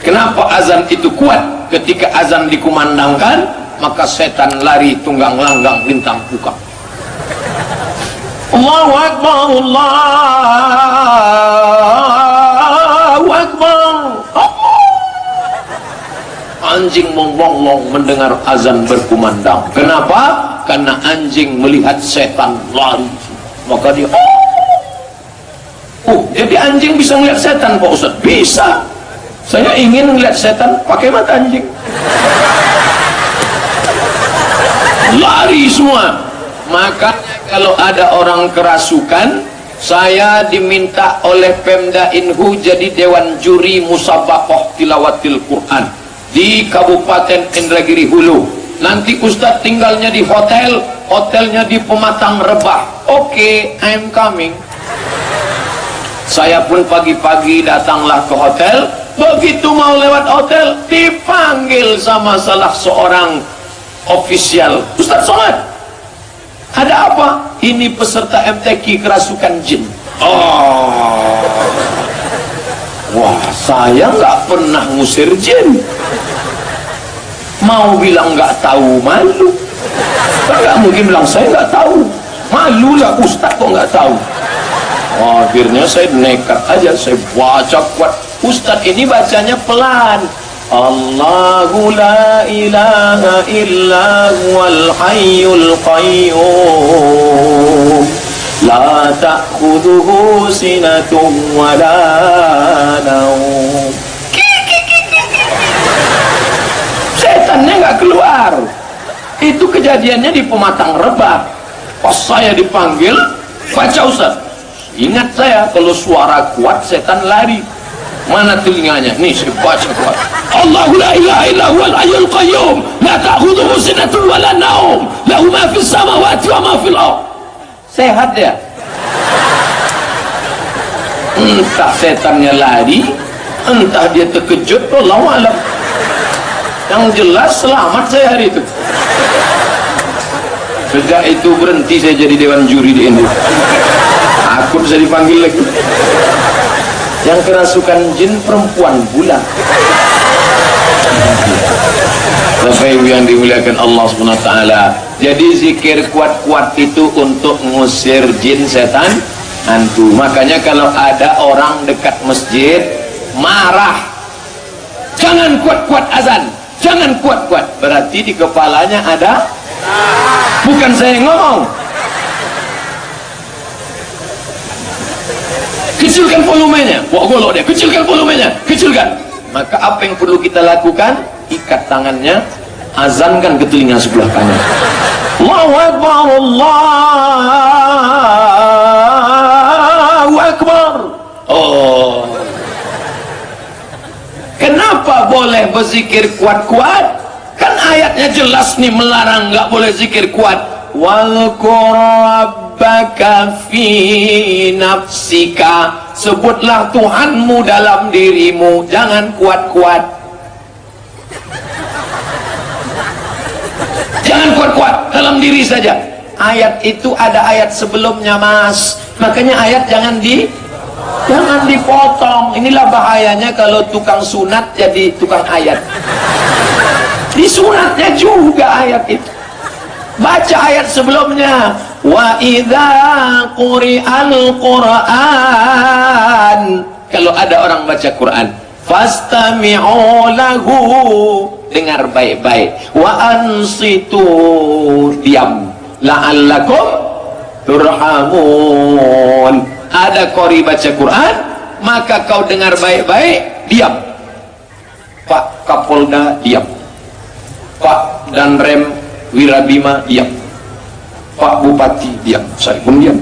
Kenapa azan itu kuat? Ketika azan dikumandangkan, maka setan lari tunggang langgang lintang buka. Allahu Akbar, Allahu Akbar. Anjing mengonglong mendengar azan berkumandang. Kenapa? Karena anjing melihat setan lari, maka dia jadi anjing bisa melihat setan, Pak Ustaz? Bisa. Saya ingin melihat setan pakai mata anjing. Lari semua. Maka kalau ada orang kerasukan, saya diminta oleh Pemda Inhu jadi dewan juri musabaqah tilawatil Quran di Kabupaten Indragiri Hulu. Nanti Ustadz tinggalnya di hotel, hotelnya di Pematang Rebah. Oke, I'm coming. Saya pun pagi-pagi datanglah ke hotel. Begitu mau lewat hotel, dipanggil sama salah seorang ofisial. Ustadz Somad, ada apa? Ini peserta MTQ kerasukan jin. Oh, wah, saya nggak pernah ngusir jin. Mau bilang nggak tahu, malu. Nggak mungkin bilang saya nggak tahu, malu lah Ustadz kok nggak tahu. Oh, akhirnya saya nekat aja, saya baca kuat. Ustadz ini bacanya pelan. Allahu la ilaha illa huwal hayyul qayyum la ta'khudhuhu sinatun wa la naum. Setannya nggak keluar. Itu kejadiannya di Pematang Rebah. Pas saya dipanggil, baca Ustadz. Ingat saya, kalau suara kuat setan lari. Mana telinganya? Nih saya baca kuat. Allahu la ilaha illa huwal hayyul qayyum la ta'khudhuhu sinatun wa la naum lahu ma fis samawati wa ma fil ardh. Sehat ya? Entah setannya lari, entah dia terkejut, wallahu a'lam. Yang jelas selamat saya hari itu. Sejak itu berhenti saya jadi dewan juri di Indonesia. Aku bisa dipanggil lagi. Yang kerasukan jin perempuan bulan. Bapak Ibu yang dimuliakan Allah SWT. Jadi zikir kuat-kuat itu untuk mengusir jin, setan, hantu. Makanya kalau ada orang dekat masjid marah, jangan kuat-kuat azan, jangan kuat-kuat. Berarti di kepalanya ada, bukan saya yang ngomong. Kecilkan volumenya, golok dia, kecilkan volumenya, kecilkan. Maka apa yang perlu kita lakukan? Ikat tangannya, azankan ke telinga sebelah kanan. Allahu Akbar, Allahu Akbar. Oh, kenapa boleh berzikir kuat-kuat? Kan ayatnya jelas nih melarang, nggak boleh zikir kuat. Walqur rabbaka fi nafsika, sebutlah Tuhanmu dalam dirimu, jangan kuat-kuat. Jangan kuat-kuat, dalam diri saja. Ayat itu ada ayat sebelumnya, Mas. Makanya ayat jangan dipotong. Inilah bahayanya kalau tukang sunat jadi tukang ayat. Di sunatnya juga ayat itu. Baca ayat sebelumnya. Wa idza quri'al Qur'an, kalau ada orang baca Quran, fastami'u lahu, dengar baik-baik. Wa ansitu, diam. La'allakum turhamun. Ada qori baca Quran, maka kau dengar baik-baik, diam. Pak Kapolda diam, Pak Danrem Wirabima diam, Pak Bupati diam, saya pun diam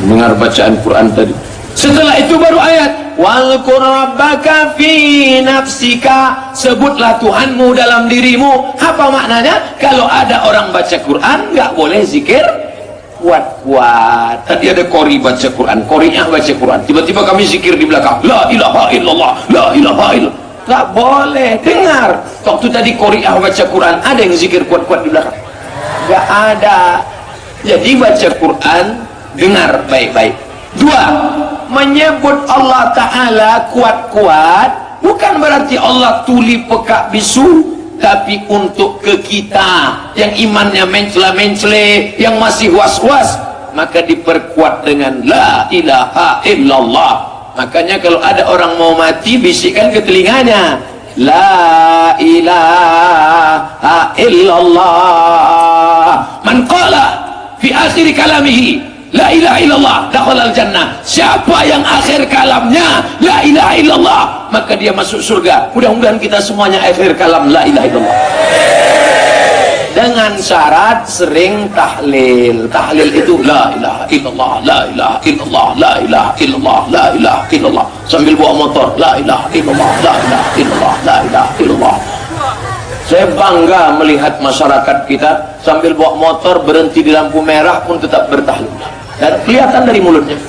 dengar bacaan Quran tadi. Setelah itu baru ayat walqur rabbaka fi nafsika, sebutlah Tuhanmu dalam dirimu. Apa maknanya? Kalau ada orang baca Quran nggak boleh zikir kuat-kuat. Tadi ada qori baca Quran, qori'ah baca Quran, tiba-tiba kami zikir di belakang, la ilaha illallah, la ilaha illallah. Nggak boleh, dengar. Waktu tadi qori'ah baca Quran, ada yang zikir kuat-kuat di belakang? Nggak ada. Jadi baca Quran, dengar baik-baik. Dua, menyebut Allah Ta'ala kuat-kuat Bukan berarti Allah tuli pekak bisu, tapi untuk ke kita yang imannya mencela-mencele, yang masih was-was, maka diperkuat dengan la ilaha illallah. Makanya kalau ada orang mau mati, bisikkan ke telinganya, la ilaha illallah. Man qala fi akhir kalamihi la ilaha illallah dakhalal jannah. Siapa yang akhir kalamnya la ilaha illallah, maka dia masuk surga. Mudah-mudahan kita semuanya akhir kalam la ilaha illallah. Dengan syarat sering tahlil. Tahlil itu la ilaha illallah, la ilaha illallah, la ilaha illallah, la ilaha illallah. Sambil bawa motor, la ilaha illallah, la ilaha illallah, la ilaha illallah. Saya bangga melihat masyarakat kita sambil bawa motor berhenti di lampu merah pun tetap bertahlil. Dan kelihatan dari mulutnya.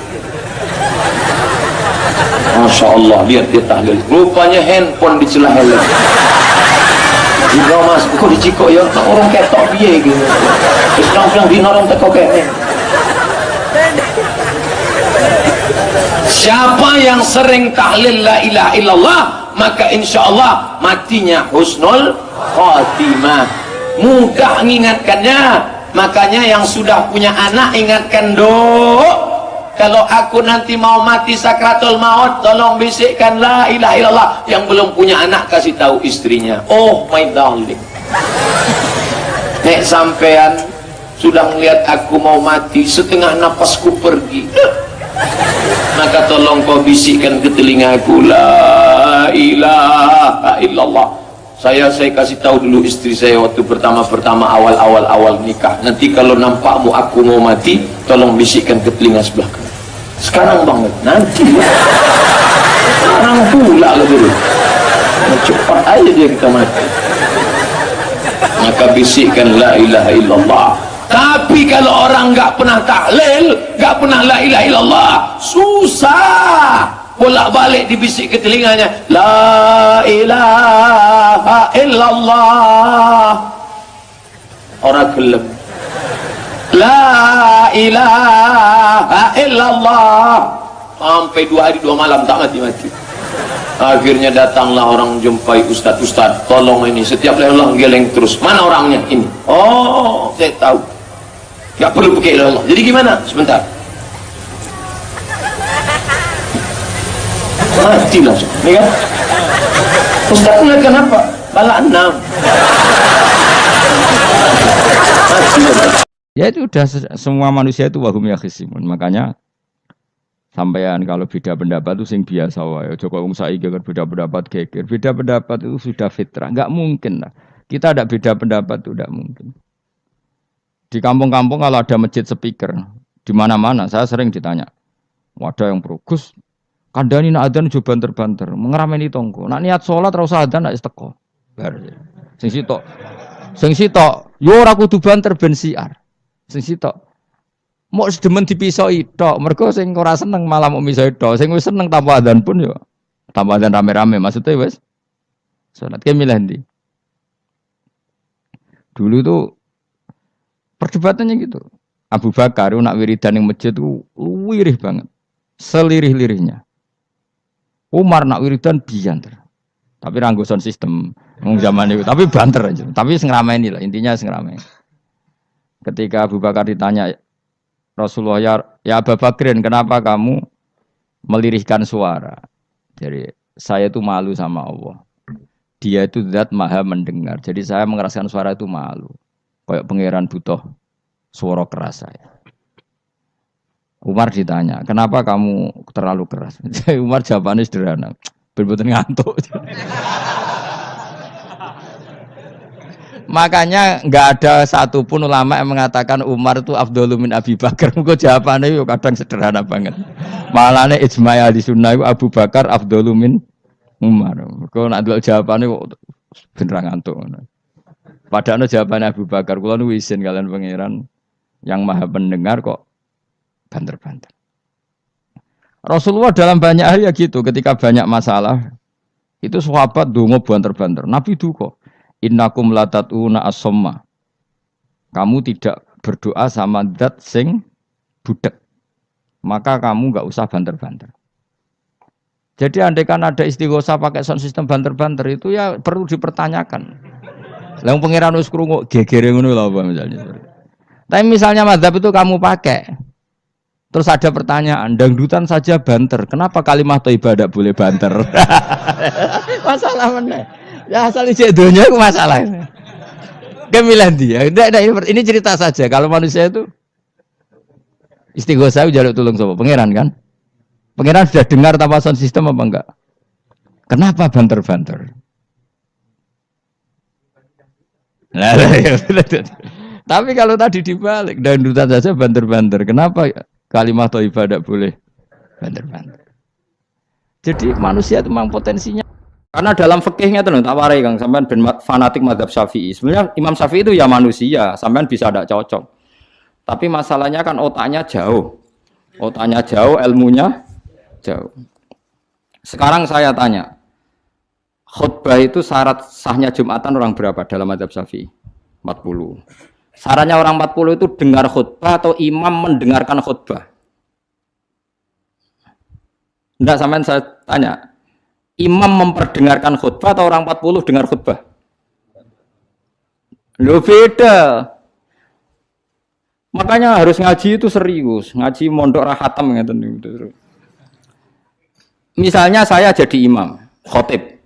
Masya Allah, lihat dia tahlil. Rupanya handphone di celah helm. Juga mas, kok dicikok ya? Nah, orang ketok biaya gitu. Terus bilang di orang teko kayaknya. Siapa yang sering tahlil la ilaha illallah, maka insya Allah matinya husnul khatimah. Mudah mengingatkannya. Makanya yang sudah punya anak ingatkan, dok, kalau aku nanti mau mati sakratul maut, tolong bisikkan la ilaha illallah. Yang belum punya anak kasih tahu istrinya, oh my darling, nek sampean sudah melihat aku mau mati, setengah napasku pergi, maka tolong kau bisikkan ke telingaku la ilaha illallah. Saya kasih tahu dulu istri saya waktu pertama awal nikah, nanti kalau nampakmu aku mau mati, tolong bisikkan ke telinga sebelah kanan. Sekarang banget, nanti sekarang pula lah dulu, cepat aja dia kita mati. Maka bisikkan la ilaha illallah. Tapi kalau orang nggak pernah tahlil, nggak pernah la ilaha illallah, susah. Bolak-balik dibisik ke telinganya, la ilaha illallah, orang gelem. La ilaha illallah, sampai 2 hari 2 malam tak mati-mati. Akhirnya datanglah orang jumpai ustaz, tolong ini, setiap la ilaha geleng terus, mana orangnya ini? Oh, saya tahu, gak perlu pakai la ilaha. Jadi gimana? Sebentar, mati langsung, ini kan? Ustaz lihat kenapa? Bala 6. Mati langsung. Ya itu udah, semua manusia itu wahum yakhisimun. Makanya sampean kalau beda pendapat itu sing biasa wae. Aja kok wong saiki kan beda pendapat geger. Beda pendapat itu sudah fitrah. Enggak mungkin lah. Kita ada beda pendapat itu enggak mungkin. Di kampung-kampung kalau ada masjid speaker di mana-mana, saya sering ditanya. Wadah yang perugus kandani nak adzan jo banter-banter, ngerameni tonggo. Nak niat salat ora usah adzan nak teko. Bar. Sing sitok yo ora kudu banter ben siar. Sing sitok mau sedemen dipisoi tok, mergo sing ora seneng malah mau misoi tok, sing wis seneng tanpa adzan pun yo tanpa adzan rame-rame, maksudnya wis salat ke milih ndi. Dulu tuh perdebatannya gitu. Abu Bakar nak wiridan ning masjid tuh wirih banget. Selirih-lirihnya. Umar nak wiridan bianter. Tapi ranggo sound system wong zaman itu, tapi banter aja. Tapi sing ngrameni lah, intinya sing ngrameni. Ketika Abu Bakar ditanya Rasulullah, ya Abu Bakrin, kenapa kamu melirihkan suara? Jadi saya itu malu sama Allah. Dia itu zat maha mendengar. Jadi saya mengeraskan suara itu malu. Kayak pangeran butuh suara keras saya. Umar ditanya, kenapa kamu terlalu keras? Umar jawabannya sederhana, bener-bener ngantuk. Makanya nggak ada satupun ulama yang mengatakan Umar itu afdhalu min Abi Bakar. Mungkin jawabannya itu kadang sederhana banget. Malahnya ijma' ahli sunnah itu Abu Bakar afdhalu min Umar. Kalau nak dulu jawabannya kok bener ngantuk. Padahal jawabannya Abu Bakar, kalau nu isin kalian pangeran yang maha pendengar kok banter-banter. Rasulullah dalam banyak hal ya gitu, ketika banyak masalah itu sahabat donga banter-banter. Nabi duka, innakum latatuna as-somma. Kamu tidak berdoa sama zat sing budek. Maka kamu enggak usah banter-banter. Jadi andaikan ada istighosa pakai sound system banter-banter itu ya perlu dipertanyakan. Lah pangeran wis krungu gegere ngono lho apa misalnya. Tapi misalnya mazhab itu kamu pakai, terus ada pertanyaan, dangdutan saja banter, kenapa kalimat thayyibah tidak boleh banter? Masalah mana? Ya asal ijek donya itu masalah. Kemilan dia. Ini cerita saja. Kalau manusia itu istighosa jaluk tulung sapa? Pangeran kan? Pangeran sudah dengar tanpa sound system apa enggak? Kenapa banter-banter? Nah, tapi kalau tadi dibalik, dangdutan saja banter-banter. Kenapa kalimat thayyibah tidak boleh banter-banter? Jadi manusia itu memang potensinya. Karena dalam fikihnya itu tak warai Kang, sampean ben fanatik mazhab Syafi'i. Sebenarnya Imam Syafi'i itu ya manusia, sampean bisa tidak cocok. Tapi masalahnya kan otaknya jauh. Otaknya jauh, ilmunya jauh. Sekarang saya tanya, khutbah itu syarat sahnya Jumatan orang berapa dalam mazhab Syafi'i? 40. Syaratnya orang 40 itu dengar khutbah atau imam mendengarkan khutbah? Enggak, sampean saya tanya. Imam memperdengarkan khutbah atau orang 40 dengar khutbah? Loh beda. Makanya harus ngaji itu serius. Ngaji mondok rahatam gitu. Misalnya saya jadi imam, khotib.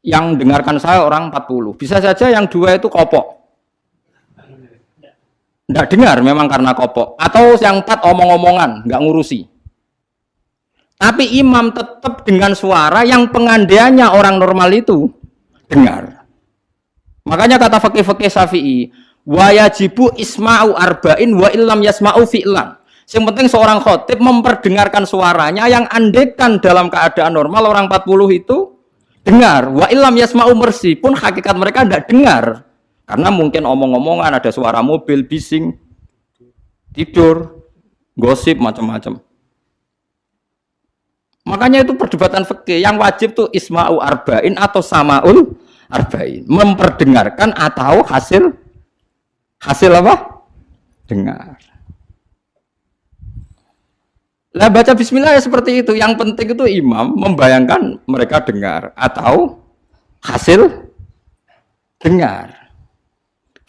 Yang dengarkan saya orang 40. Bisa saja yang dua itu kopok. Enggak dengar memang karena kopok. Atau yang 4 omong-omongan, enggak ngurusi. Tapi imam tetap dengan suara yang pengandaiannya orang normal itu dengar. Makanya kata fakih-fakih Syafi'i, wa yajibu isma'u arba'in wa illam yasma'u fi'lan. Yang penting seorang khotib memperdengarkan suaranya yang andekan dalam keadaan normal orang 40 itu dengar. Wa illam yasma'u mersi pun hakikat mereka tidak dengar. Karena mungkin omong-omongan, ada suara mobil, bising, tidur, gosip, macam-macam. Makanya itu perdebatan fikih yang wajib tuh isma'u arba'in atau sama'ul arba'in, memperdengarkan atau hasil apa? Dengar. Lah baca bismillah ya seperti itu. Yang penting itu imam membayangkan mereka dengar atau hasil dengar.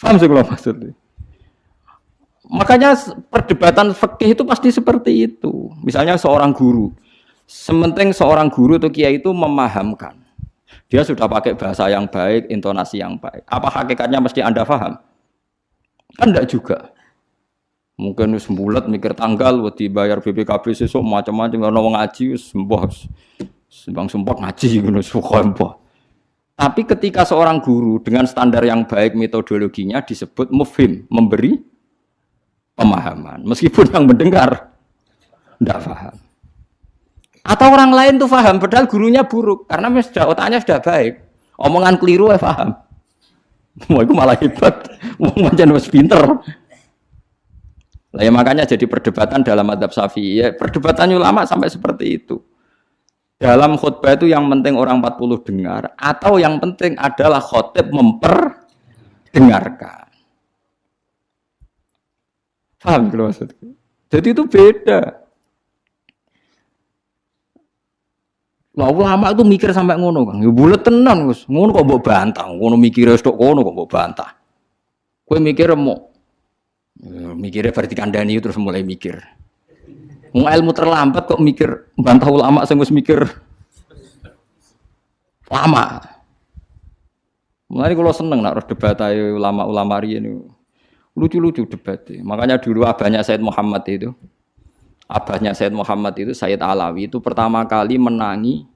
Paham sih kalau maksudnya? Makanya perdebatan fikih itu pasti seperti itu. Misalnya seorang guru, sementing seorang guru atau kiai itu memahamkan. Dia sudah pakai bahasa yang baik, intonasi yang baik. Apa hakikatnya mesti Anda paham? Kan enggak juga. Mungkin wis mbulet mikir tanggal, wedi bayar BPKB sesuk macam-macam ono wong ngaji wis mbah. Sembang sumpah ngaji ngono mbah. Tapi ketika seorang guru dengan standar yang baik metodologinya disebut mufhim, memberi pemahaman. Meskipun yang mendengar enggak paham. Atau orang lain tuh paham, padahal gurunya buruk karena sudah otaknya sudah baik, omongan keliru paham. Mau itu malah hebat, mau macam wis pinter. Lah ya makanya jadi perdebatan dalam mazhab Syafi'i, ya, perdebatan ulama sampai seperti itu. Dalam khutbah itu yang penting orang 40 dengar atau yang penting adalah khotib memperdengarkan. Paham kalau maksudku? Jadi itu beda. Lah ulama itu mikir sampai ngono, Kang. Ya bulet tenan, Gus. Ngono kok mbok bantah. Ngono mikire wis tok kono kok mbok bantah. Kowe mikir mau mikirnya berarti kandani terus mulai mikir. Wong ilmu terlambat kok mikir bantah ulama sing wis mikir lama. Mulai kalau seneng nak debat ayo ulama-ulama riyen lucu-lucu debatnya. Makanya dulu abahnya Said Muhammad itu Sayyid Alawi itu pertama kali menangi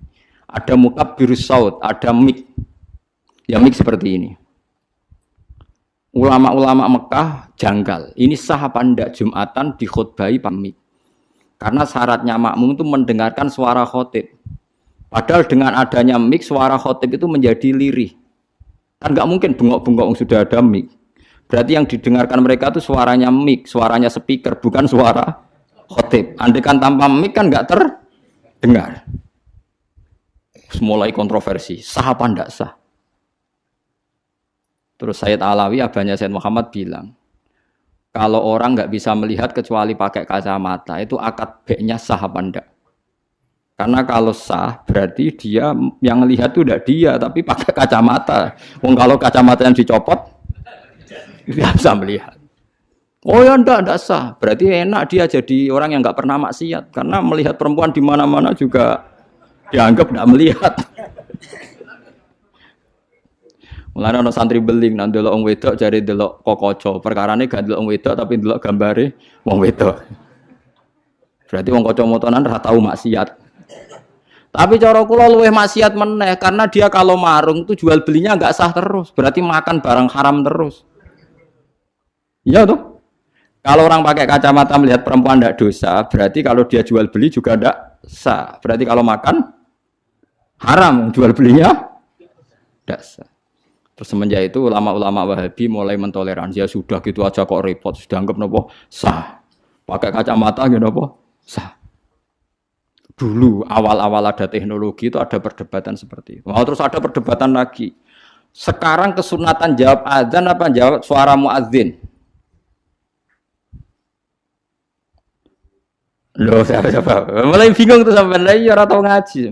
ada mukabbirus saut, ada mik. Ya mik seperti ini. Ulama-ulama Mekah janggal. Ini sah apa enggak Jumatan dikhutbahi pamik? Karena syaratnya makmum itu mendengarkan suara khotib. Padahal dengan adanya mik suara khotib itu menjadi lirih. Kan enggak mungkin bengok-bengok sudah ada mik. Berarti yang didengarkan mereka itu suaranya mik, suaranya speaker, bukan suara khotib. Andai kan tanpa mic kan nggak terdengar. Mulai kontroversi, sah apa ndak sah? Terus Sayyid Alawi, abahnya Sayyid Muhammad bilang, kalau orang nggak bisa melihat kecuali pakai kacamata, itu akad B-nya sah apa ndak? Karena kalau sah berarti dia yang lihat itu tidak dia tapi pakai kacamata. Wong kalau kacamata yang dicopot dia bisa melihat. Oh ya enggak sah. Berarti enak dia jadi orang yang enggak pernah maksiat karena melihat perempuan di mana-mana juga dianggap enggak melihat. Mulane ana santri beling nang delok wong wedok jare delok kokoco. Perkarane gak delok wong wedok tapi delok gambare wong wedok. Berarti wong kaca-motonan ora tau maksiat. Tapi cara kula luwih maksiat meneh karena dia kalau marung itu jual belinya enggak sah terus. Berarti makan barang haram terus. Iya tuh. Kalau orang pakai kacamata melihat perempuan tidak dosa, berarti kalau dia jual beli juga tidak sah. Berarti kalau makan haram, jual belinya tidak sah. Terus semenjak itu ulama-ulama Wahabi mulai mentoleransi, ya sudah gitu aja kok repot, sudah anggap nopo sah. Pakai kacamata gitu nopo sah. Dulu awal-awal ada teknologi itu ada perdebatan seperti itu. Mau terus ada perdebatan lagi. Sekarang kesunatan jawab adzan apa jawab suara muadzin? Loh, siapa? Mulai bingung tuh sampai lagi orang tahu ngaji.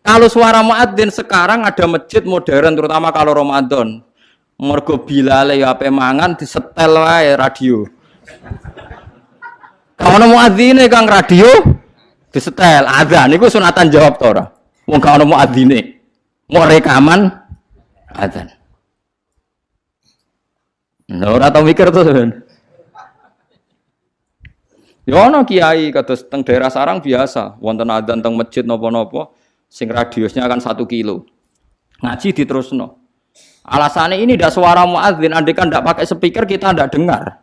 Kalau suara muadzin sekarang ada masjid modern terutama kalau Ramadan. Mergo bilale ya ape mangan disetel wae radio. Kalau muadzine Kang radio disetel adzan niku sunatan jawab to ora? Wong gak ono muadzine. Mau rekaman adzan. Lha ora tau mikir to sampean. Ya ana kiai kados teng daerah sarang biasa, wonten adzan teng masjid napa-napa sing radiusnya akan 1 kilo. Ngaji diterusno. Alasannya ini ndak suara muadzin, andai kan ndak pakai speaker kita ndak dengar.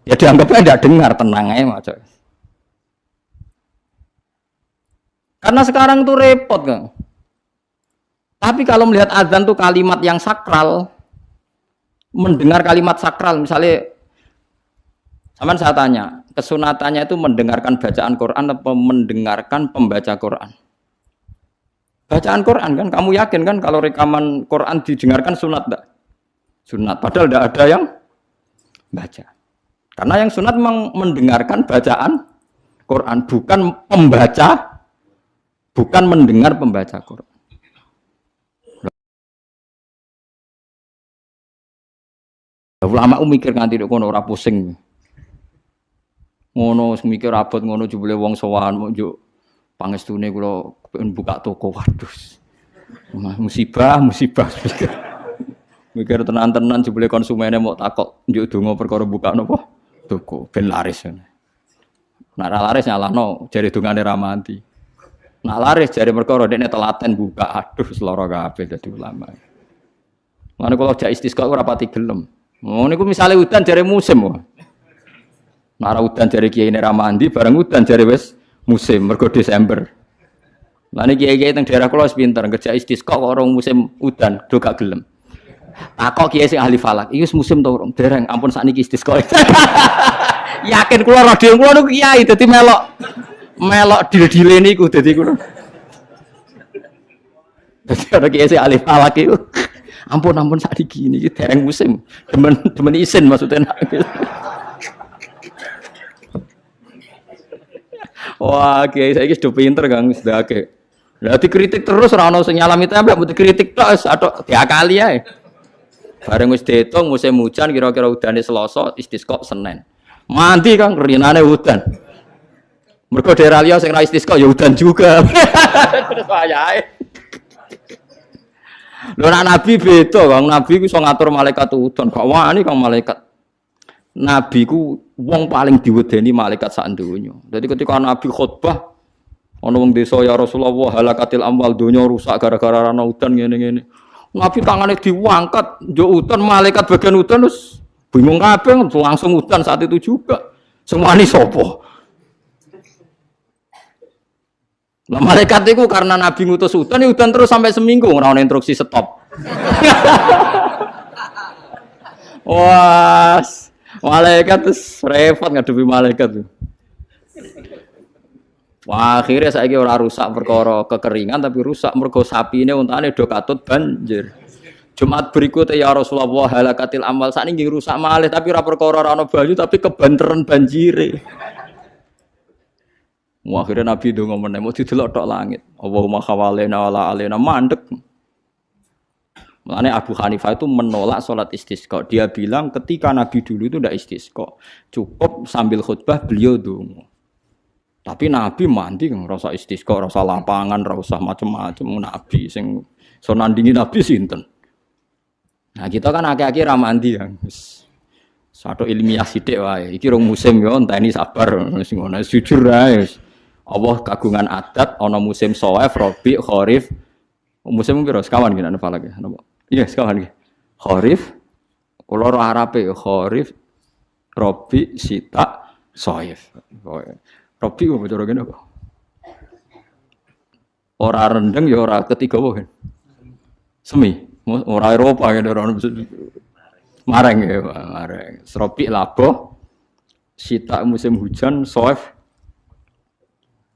Ya dianggapnya ndak dengar, tenang aja maca. Karena sekarang tuh repot, Kang. Tapi kalau melihat azan tuh kalimat yang sakral, mendengar kalimat sakral, misalnya, aman saya tanya, kesunatannya itu mendengarkan bacaan Quran atau mendengarkan pembaca Quran? Bacaan Quran kan, kamu yakin kan kalau rekaman Quran didengarkan sunat enggak? Sunat, padahal tidak ada yang baca. Karena yang sunat memang mendengarkan bacaan Quran, bukan pembaca, bukan mendengar pembaca Quran. Ulama mikir nganti kok ora pusing. Ngono mikir abot ngono jebule wong sowan mo njuk pangestune kula pengen buka toko. Waduh. Musibah. Mikir tenan-tenan jebule konsumennya mau takok njuk donga perkara buka napa toko ben laris. Nek ora laris nyalahno jare dongane ra mati. Nek laris jare perkara dekne telaten buka. Aduh seloro kabeh dadi ulama. Mane kula jak istisqa ora pati gelem. Oh niku misale udan jare musim wae. Nek udan jare kiai nek ra mandi bareng udan jare wis musim mergo Desember. Lah niki kiai-kiai teng daerah kula wis pinter kerja istisqa kok ora musim udan do gak gelem. Takok kiai sing ahli falak, iki musim to urung? Dereng, ampun sakniki istisqa. Yakin kula radio kula niku kiai dadi melok dil-dile niku dadi kula. Dadi ana kiai sing ahli falak iku. Ampun sakniki niki dereng musim. Demen isin maksudnya. Wah, kiai saiki sudah pinter Kang, sudah akeh. Lah dikritik terus ora ono sing nyalami tembak, mbok dikritik tok wis atok diakali ae. Bareng wis diitung musim hujan kira-kira udane Selasa, istisqa Senin. Mandi Kang rinane udan. Mergo daerah liya sing ra istisqa ya udan juga. Terus wayahe. Lho nek nabi beda Kang, nabi ku iso ngatur malaikat udan, gak wani Kang malaikat. Nabi ku wong paling diwedeni malaikat sak donya. Dadi ketika Nabi khutbah ana wong desa ya Rasulullah halakatil amwal donya rusak gara-gara ana udan ngene-ngene. Nabi tangane diangkat, njuk udan malaikat bagian udan terus bingung kabeh langsung udan saat itu juga. Semua ini sapa? Lah malaikat iku karena Nabi ngutus udan terus sampai seminggu ora ana instruksi stop. Wah, malaikat terus repot ngadepi malaikat tuh. Wah, akhirnya saiki ora rusak perkara kekeringan tapi rusak mergo sapine untane do katut banjir. Jumat berikutnya ya Rasulullah halakatil amal sakniki rusak malih tapi ora perkara ora ana banyu tapi kebanteran banjire. Akhirnya Nabi ndonga meneh mau didelok tok langit. Allahumma khawalena wala alena mandek. Makanya Abu Hanifah itu menolak sholat istisqa. Dia bilang ketika Nabi dulu itu tidak istisqa. Cukup sambil khutbah beliau donga. Tapi Nabi mandi kan rasa istisqa, rasa lapangan, rasa macam-macam Nabi sing so nandingi Nabi sinten. Nah, kita kan akeh-akeh ra mandi ya. Satu ilmiah sithik wae. Iki rong musim yo enteni sabar wis ngono jujur ae. Allah kagungan adat ana musim Shawaif, Rabi, Kharif. Musim piro? Sekawan gini ana falak ya. Iya, sekawan iki. Kharif kula ora Arabe Kharif, Rabi, Sita, Shawaif. Rabi kok cara kene kok. Ora rendeng ya ora ketiga wae. Semi, ora Eropa ya ora mareng ya, mareng. Rabi labuh, Sita musim hujan, Shawaif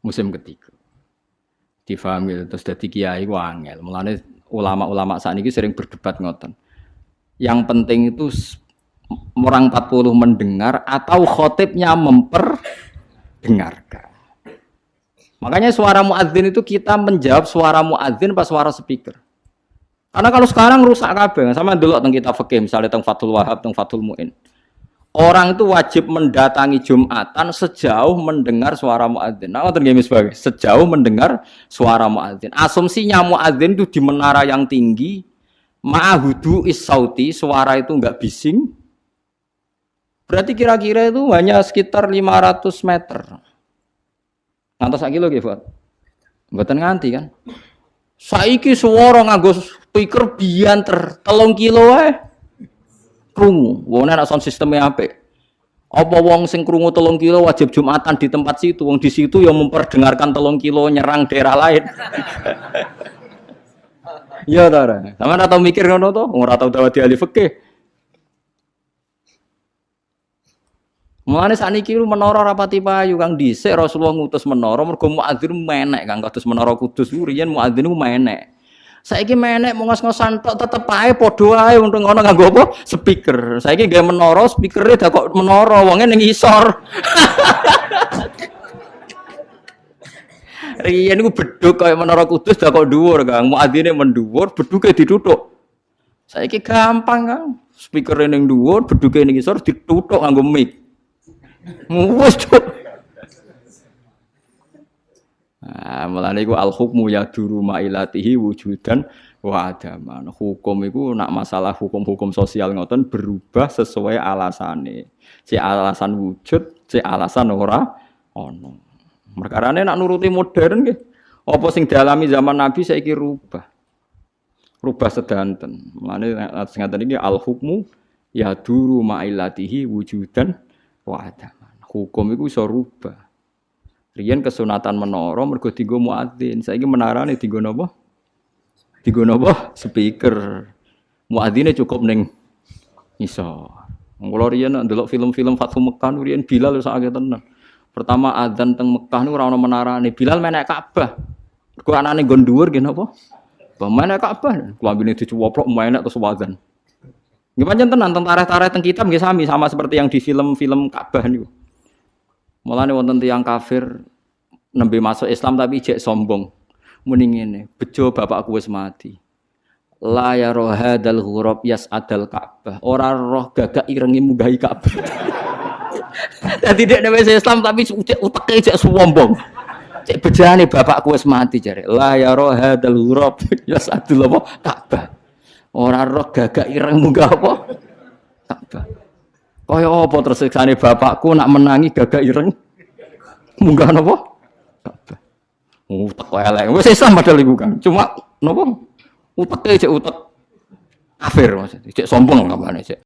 musim ketiga. Difahami terus dadi kiai ku angel. Mulane ulama-ulama sakniki sering berdebat ngoten. Yang penting itu orang 40 mendengar atau khotibnya memperdengarkan. Makanya suara muadzin itu kita menjawab suara muadzin pas suara speaker. Karena kalau sekarang rusak kabeh. Sama delok teng kitab fikih misalnya teng Fathul Wahhab, teng Fathul Muin. Orang itu wajib mendatangi Jumatan sejauh mendengar suara muadzin. Nah, ngoten nggih sebagai sejauh mendengar suara muadzin. Asumsinya muadzin itu di menara yang tinggi, ma'hudu is-sauti, suara itu enggak bising. Berarti kira-kira itu hanya sekitar 500 meter. Ngantos sak kilo nggih, Pak. Mboten nganti kan. Saiki suara nganggo speaker bianter 3 kilo wae. Krungu, wong nek sound sistemnya apik. Apa wong sing krungu 3 kilo wajib Jumatan di tempat situ, wong di situ yang memperdengarkan 3 kilo nyerang daerah lain. Iya ta ora? Sampeyan ora tau mikir ngono to? Ora tau dawuh ahli fikih. Mulane sakniki menara rapati payu Kang dhisik Rasulullah ngutus menara mergo muadzin menek Kang kados menara Kudus riyen muadzin menek. Saiki menek mau ngos-ngosan tok tetep ae padha ae untung ngono nganggo apa? Speaker. Saiki gawe menara, speakere dak kok menara, wonge ning isor. Riyen niku bedhug kaya menara Kudus dak kok dhuwur, Kang. Muadzine mendhuwur, bedhuge dituthuk. Saiki gampang, Kang. Speakere ning dhuwur, bedhuge ning isor dituthuk nganggo mic. Wes, Cuk. Nah, mulane iku al-hukmu yaduru ma'ilatihi wujudan wa adaman. Hukum iku nak masalah hukum-hukum sosial ngoten berubah sesuai alasane. Si alasan wujud, si alasan ora ono. Perkarane nak nuruti modern nggih. Apa sing dialami zaman Nabi saiki rubah. Rubah sedanten. Mulane sing ngaten iki al-hukmu yaduru ma'ilatihi wujudan wa adaman. Hukum iku iso rubah. Riyen kesunatan menara mergo dienggo muadzin. Saiki menarane dienggo napa? Dienggo napa? Speaker. Muadzine cukup ning isor. Kula riyen ndelok film-film Fathu Mekkah riyen Bilal wis akeh tenan. Pertama adzan teng Mekkah niku ora ana menarane. Bilal menek Ka'bah. Mergo anane nggon dhuwur nggih napa? Menek Ka'bah. Klambine dicuwoplok menek terus adzan. Nggih pancen tenan teng tarikh-tarikh teng kitab nggih sami sama seperti yang di film-film Ka'bah niku. Mulane wonten tiyang kafir nembe masuk Islam tapi jek sombong. Muni ngene, bejo bapakku wis mati. La ya rohadal ghurab yas'adal Ka'bah. Ora roh gagak irengi munggahi Ka'bah. Dadi dek wis Islam tapi uteke jek sombong. Cek bejane bapakku wis mati jare. La ya rohadal ghurab yas'adul Ka'bah. Ora roh gagak ireng munggah apa? Ka'bah. Kaya apa terus siksane bapakku nak menangi gagak ireng munggah napa? Kabeh. Utek elek. Wis Islam padahal iku kan. Cuma napa? Uteke cek utek kafir maksudnya. Cek sombong kabane cek.